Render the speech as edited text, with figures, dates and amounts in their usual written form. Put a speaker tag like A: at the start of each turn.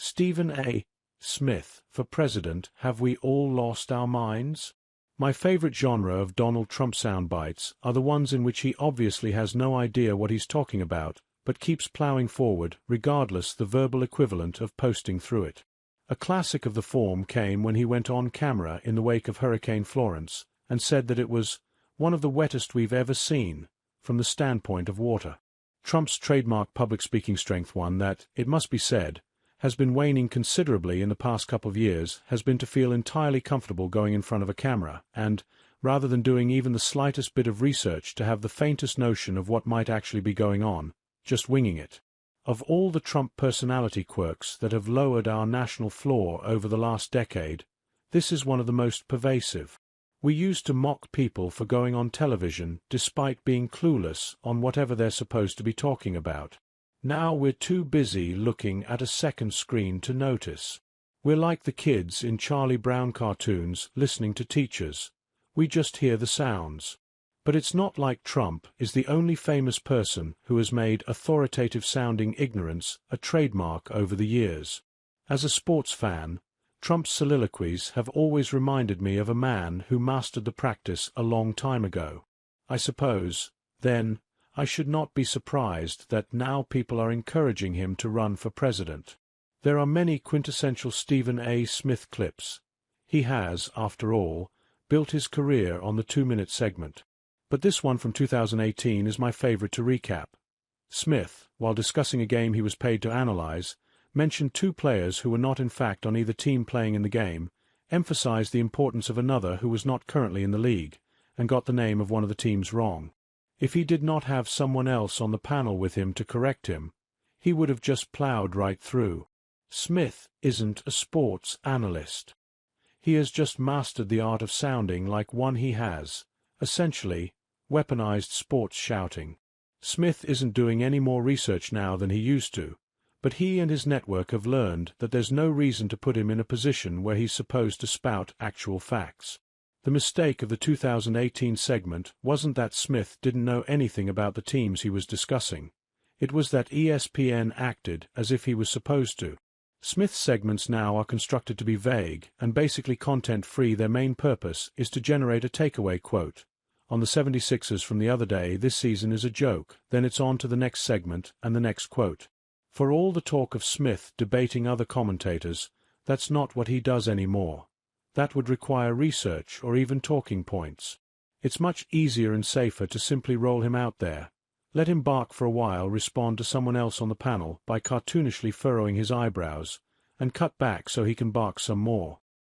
A: Stephen A. Smith for president, have we all lost our minds? My favorite genre of Donald Trump soundbites are the ones in which he obviously has no idea what he's talking about, but keeps plowing forward, regardless the verbal equivalent of posting through it. A classic of the form came when he went on camera in the wake of Hurricane Florence and said that it was one of the wettest we've ever seen, from the standpoint of water. Trump's trademark public speaking strength, one that, it must be said, has been waning considerably in the past couple of years, has been to feel entirely comfortable going in front of a camera and, rather than doing even the slightest bit of research to have the faintest notion of what might actually be going on, just winging it. Of all the Trump personality quirks that have lowered our national floor over the last decade, this is one of the most pervasive. We used to mock people for going on television despite being clueless on whatever they're supposed to be talking about. Now we're too busy looking at a second screen to notice. We're like the kids in Charlie Brown cartoons listening to teachers. We just hear the sounds. But it's not like Trump is the only famous person who has made authoritative-sounding ignorance a trademark over the years. As a sports fan, Trump's soliloquies have always reminded me of a man who mastered the practice a long time ago. I suppose, then, I should not be surprised that now people are encouraging him to run for president. There are many quintessential Stephen A. Smith clips. He has, after all, built his career on the 2-minute segment. But this one from 2018 is my favorite to recap. Smith, while discussing a game he was paid to analyze, mentioned two players who were not in fact on either team playing in the game, emphasized the importance of another who was not currently in the league, and got the name of one of the teams wrong. If he did not have someone else on the panel with him to correct him, he would have just plowed right through. Smith isn't a sports analyst. He has just mastered the art of sounding like one he has, essentially, weaponized sports shouting. Smith isn't doing any more research now than he used to, but he and his network have learned that there's no reason to put him in a position where he's supposed to spout actual facts. The mistake of the 2018 segment wasn't that Smith didn't know anything about the teams he was discussing. It was that ESPN acted as if he was supposed to. Smith's segments now are constructed to be vague and basically content-free. Their main purpose is to generate a takeaway quote. On the 76ers from the other day, this season is a joke, then it's on to the next segment and the next quote. For all the talk of Smith debating other commentators, that's not what he does anymore. That would require research or even talking points. It's much easier and safer to simply roll him out there. Let him bark for a while, respond to someone else on the panel by cartoonishly furrowing his eyebrows, and cut back so he can bark some more.